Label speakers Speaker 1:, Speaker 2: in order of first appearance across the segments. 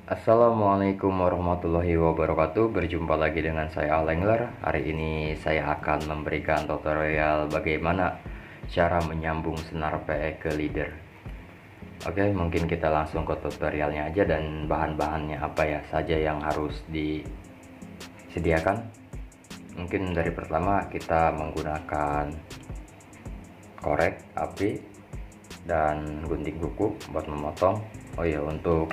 Speaker 1: Assalamualaikum warahmatullahi wabarakatuh. Berjumpa lagi dengan saya Alengler. Hari ini saya akan memberikan tutorial bagaimana cara menyambung senar PE ke leader. Oke, mungkin kita langsung ke tutorialnya aja, dan bahan-bahannya apa ya saja yang harus disediakan. Mungkin dari pertama kita menggunakan korek api dan gunting kuku buat memotong. Oh iya, untuk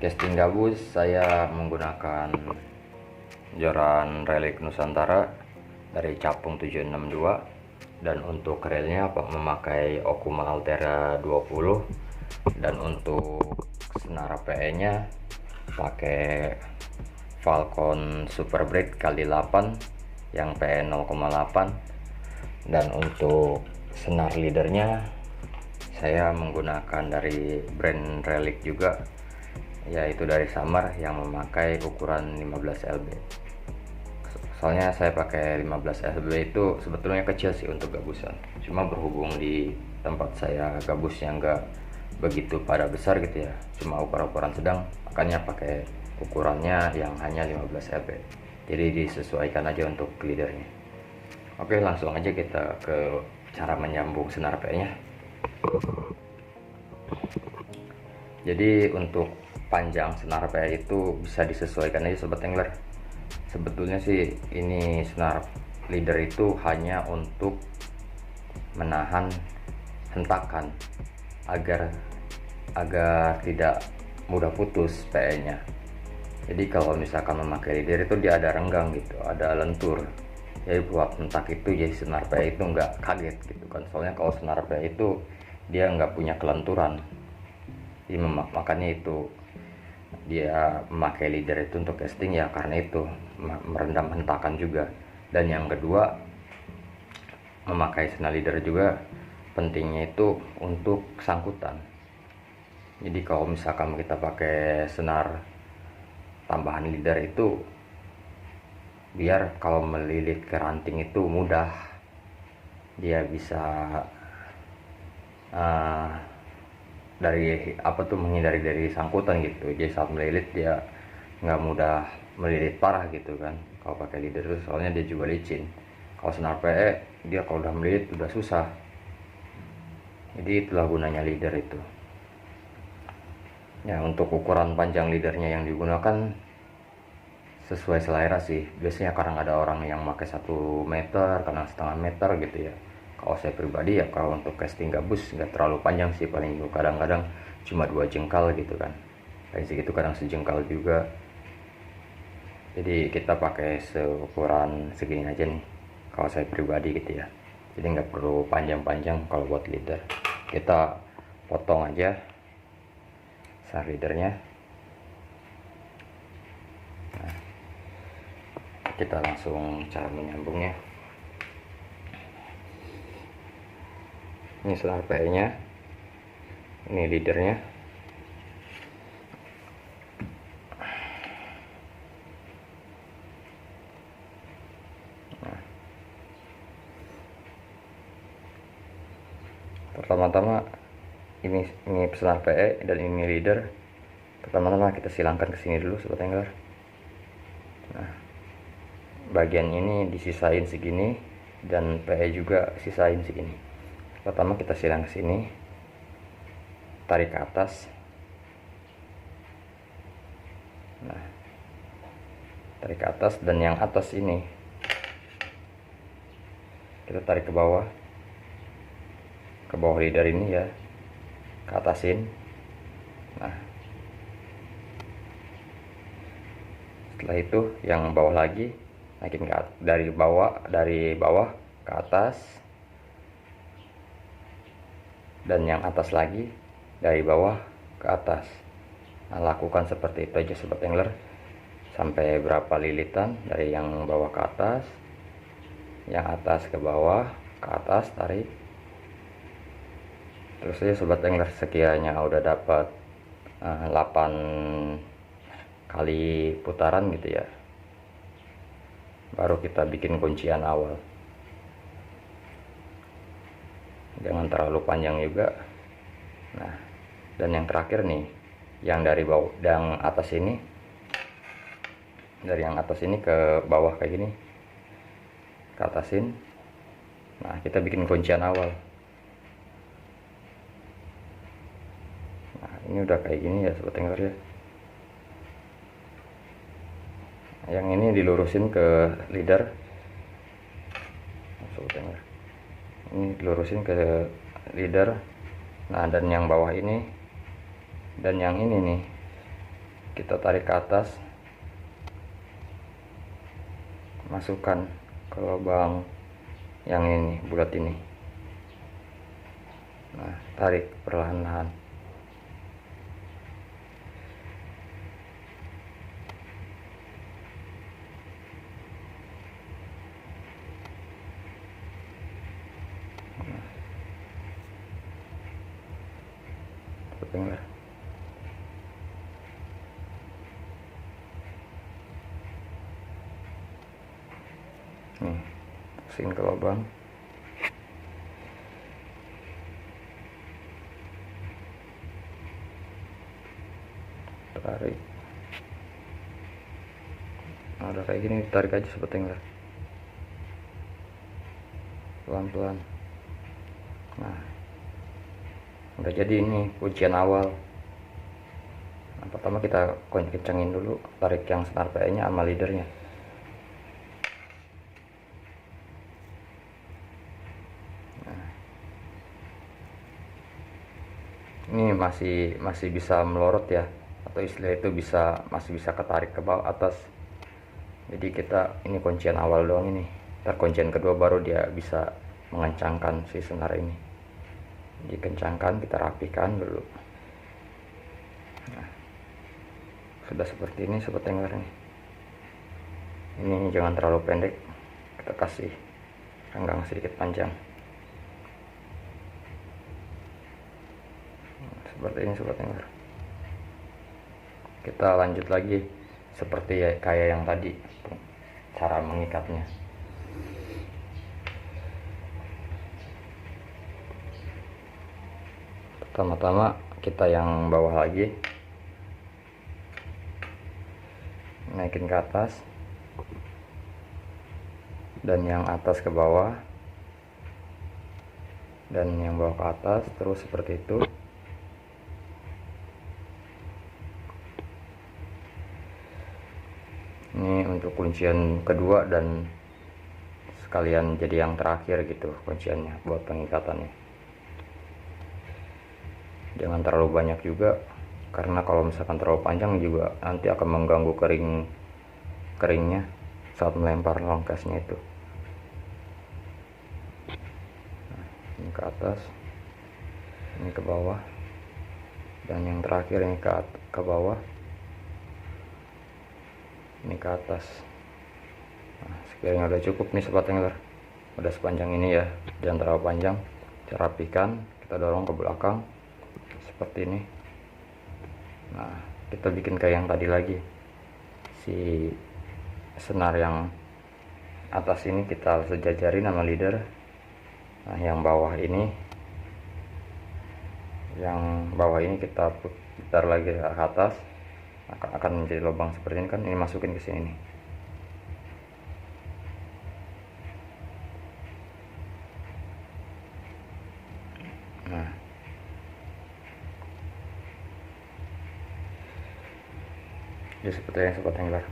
Speaker 1: casting gabus saya menggunakan joran relik Nusantara dari Capung 762, dan untuk relnya memakai Okuma Altera 20, dan untuk senar PE nya pakai Falcon Super Break kali 8 yang PE 0,8, dan untuk senar leadernya saya menggunakan dari brand relik juga, yaitu dari Samar yang memakai ukuran 15 lb. Soalnya saya pakai 15 lb itu sebetulnya kecil sih untuk gabusan, cuma berhubung di tempat saya gabusnya nggak begitu pada besar gitu ya, cuma ukuran sedang, makanya pakai ukurannya yang hanya 15 lb. Jadi disesuaikan aja untuk leadernya. Oke, langsung aja kita ke cara menyambung senar PE nya. Jadi untuk panjang senar PE itu bisa disesuaikan aja sobat angler. Sebetulnya sih ini senar leader itu hanya untuk menahan hentakan agar tidak mudah putus PE nya. Jadi kalau misalkan memakai leader itu dia ada renggang gitu, ada lentur. Jadi buat hentak itu jadi senar PE itu nggak kaget gitu kan. Soalnya kalau senar PE itu dia nggak punya kelenturan. Jadi makanya itu dia memakai leader itu untuk casting ya, karena itu merendam hentakan juga. Dan yang kedua, memakai senar leader juga pentingnya itu untuk sangkutan. Jadi kalau misalkan kita pakai senar tambahan leader itu biar kalau melilit ke ranting itu mudah, dia bisa menghindari dari sangkutan gitu. Jadi saat melilit dia nggak mudah melilit parah gitu kan kalau pakai leader itu, soalnya dia juga licin. Kalau senar PE dia kalau udah melilit udah susah. Jadi itulah gunanya leader itu ya. Untuk ukuran panjang leadernya yang digunakan sesuai selera sih, biasanya kadang ada orang yang pakai 1 meter, kadang setengah meter gitu ya. Kalau saya pribadi ya, kalau untuk casting gabus nggak terlalu panjang sih, paling kadang-kadang cuma 2 jengkal gitu kan, kayak segitu, kadang sejengkal juga. Jadi kita pakai seukuran segini aja nih kalau saya pribadi gitu ya. Jadi nggak perlu panjang-panjang kalau buat leader. Kita potong aja senar leadernya. Nah, kita langsung cara menyambungnya. Ini senar PE nya, ini leadernya. Nah, pertama-tama ini senar PE dan ini leader. Pertama-tama kita silangkan ke sini dulu sobat angler. Nah, bagian ini disisain segini, dan PE juga sisain segini. Pertama kita silang ke sini, tarik ke atas. Nah, tarik ke atas, dan yang atas ini kita tarik ke bawah leader ini ya, ke atasin. Nah, setelah itu yang bawah lagi naikin dari bawah ke atas, dan yang atas lagi dari bawah ke atas. Nah, lakukan seperti itu aja sobat angler, sampai berapa lilitan dari yang bawah ke atas, yang atas ke bawah, ke atas tarik. Terus aja sobat angler, sekiranya udah dapat 8 kali putaran gitu ya, baru kita bikin kuncian awal. Jangan terlalu panjang juga. Nah, dan yang terakhir nih, yang dari bawah, yang atas ini, dari yang atas ini ke bawah kayak gini, ke atasin. Nah, kita bikin kuncian awal. Nah, ini udah kayak gini ya sobat angler ya. Yang ini dilurusin ke leader, sobat angler. Ini dilurusin ke leader. Nah, dan yang bawah ini dan yang ini nih kita tarik ke atas, masukkan ke lubang yang ini bulat ini. Nah, tarik perlahan-lahan. Angler. Nih, masukin ke lubang. Tarik. Nah, udah kayak gini, tarik aja sobat angler. Pelan-pelan. Nah, udah jadi ini kuncian awal. Nah, pertama kita kencengin dulu, tarik yang senar PE nya sama leadernya. Nah, ini masih bisa melorot ya, atau istilah itu masih bisa ketarik ke bawah atas. Jadi kita ini kuncian awal doang ini. Ntar kuncian kedua baru dia bisa mengencangkan si senar ini. Dikencangkan, kita rapikan dulu. Nah, sudah seperti ini sobat angler nih. Ini jangan terlalu pendek, kita kasih renggang sedikit panjang. Nah, seperti ini sobat angler. Kita lanjut lagi seperti kayak yang tadi, cara mengikatnya. Pertama-tama kita yang bawah lagi, naikin ke atas, dan yang atas ke bawah, dan yang bawah ke atas, terus seperti itu. Ini untuk kuncian kedua dan sekalian jadi yang terakhir gitu kunciannya buat pengikatannya. Jangan terlalu banyak juga, karena kalau misalkan terlalu panjang juga nanti akan mengganggu keringnya saat melempar longkasnya itu. Nah, ini ke atas, ini ke bawah, dan yang terakhir ini ke bawah, ini ke atas. Nah, sekiranya udah cukup nih sobat angler, udah sepanjang ini ya, jangan terlalu panjang. Kita rapikan, kita dorong ke belakang seperti ini. Nah, kita bikin kayak yang tadi lagi, si senar yang atas ini kita sejajarin sama leader. Nah, yang bawah ini kita putar lagi ke atas, akan menjadi lubang seperti ini kan. Ini masukin ke sini nih. Nah, jadi seperti yang sobat angler.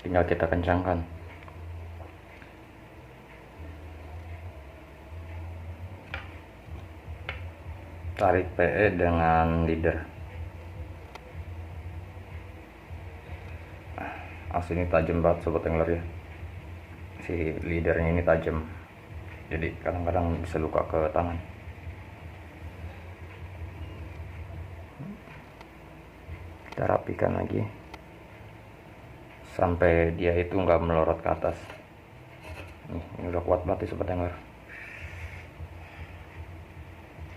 Speaker 1: Tinggal kita kencangkan. Tarik PE dengan leader. Asli ini tajam banget sobat angler ya. si leadernya ini tajam, jadi kadang-kadang bisa luka ke tangan. Kita rapikan lagi sampai dia itu nggak melorot ke atas. Ini udah kuat banget Sobat Angler.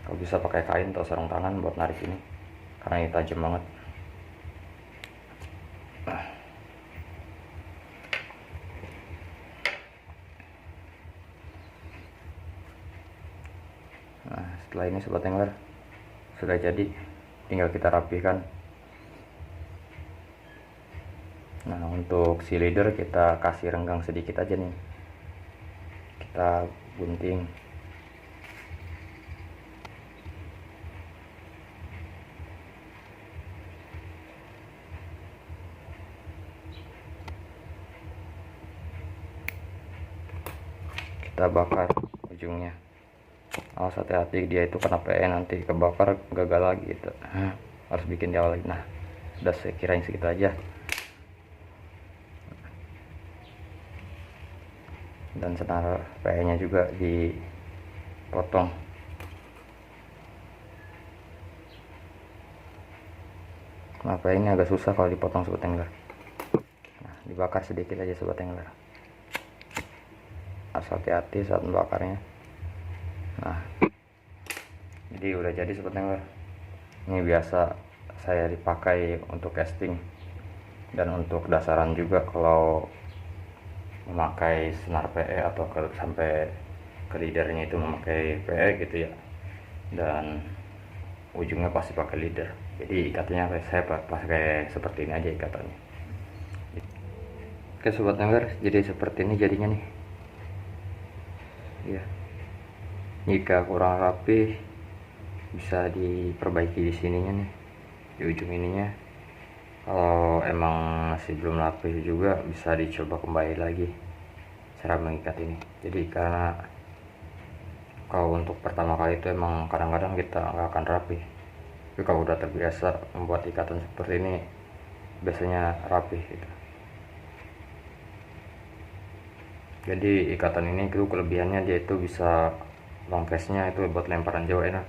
Speaker 1: Kalau bisa pakai kain atau sarung tangan buat narik ini, karena ini tajam banget. Nah, setelah ini Sobat Angler sudah jadi, tinggal kita rapihkan. Nah, untuk si leader kita kasih renggang sedikit aja nih, kita gunting. Kita bakar ujungnya. Awas hati-hati, dia itu kena PE nanti kebakar gagal lagi gitu. Harus bikin di awal lagi. Nah, sudah saya kirain segitu aja. Dan senar PE nya juga dipotong. Kenapa ini agak susah kalau dipotong Sobat Angler. Nah, dibakar sedikit aja Sobat Angler. Harus hati-hati saat membakarnya. Nah, jadi udah jadi Sobat Angler. Ini biasa saya dipakai untuk casting dan untuk dasaran juga kalau memakai senar PE atau sampai ke leadernya itu memakai PE gitu ya. Dan ujungnya pasti pakai leader. Jadi ikatnya saya pakai seperti ini aja ikatannya. Oke Sobat Angler, jadi seperti ini jadinya nih. Ya. Jika kurang rapi bisa diperbaiki di sininya nih, di ujung ininya. Kalau emang masih belum rapi juga bisa dicoba kembali lagi cara mengikat ini. Jadi karena kalau untuk pertama kali itu emang kadang-kadang kita nggak akan rapi, tapi kalau udah terbiasa membuat ikatan seperti ini biasanya rapi gitu. Jadi ikatan ini itu kelebihannya dia itu bisa long case-nya itu buat lemparan jauh enak,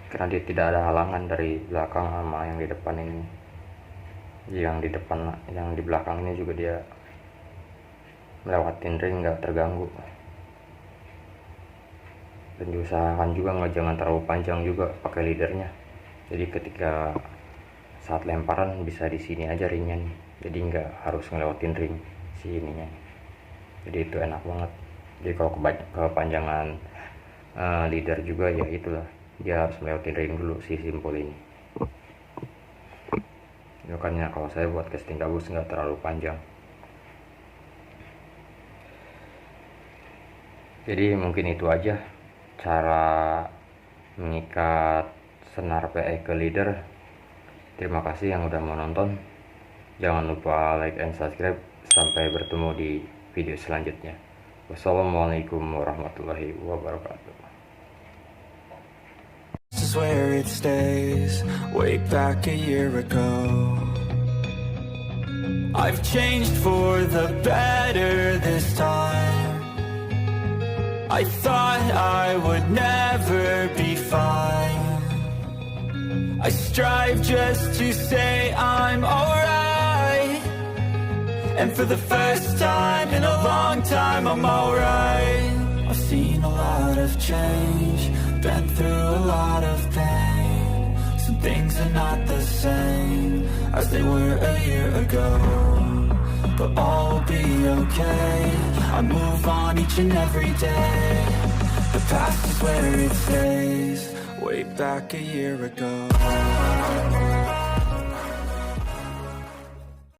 Speaker 1: karena dia tidak ada halangan dari belakang sama yang di depan ini. Yang di depan, yang di belakang ini juga dia melewatin ring nggak terganggu. Dan diusahakan juga jangan terlalu panjang juga pakai leadernya. Jadi ketika saat lemparan bisa di sini aja ringnya nih, jadi nggak harus ngelewatin ring si ininya. Jadi itu enak banget. Jadi kalau kepanjangan leader juga ya itulah, dia harus melewati ring dulu si simpul ini. Makanya kalau saya buat casting gabus nggak terlalu panjang. Jadi mungkin itu aja cara mengikat senar PE ke leader. Terima kasih yang udah menonton. Jangan lupa like and subscribe. Sampai bertemu di video selanjutnya. Wassalamualaikum warahmatullahi wabarakatuh.
Speaker 2: This is where it stays, way back a year ago. I've changed for the better this time. I thought I would never be fine. I strive just to say I'm alright. And for the first time in a long time, I'm alright. I've seen a lot of change, been through a lot of pain. Some things are not the same as they were a year ago, but all will be okay. I move on each and every day. The past is where it stays, way back a year ago.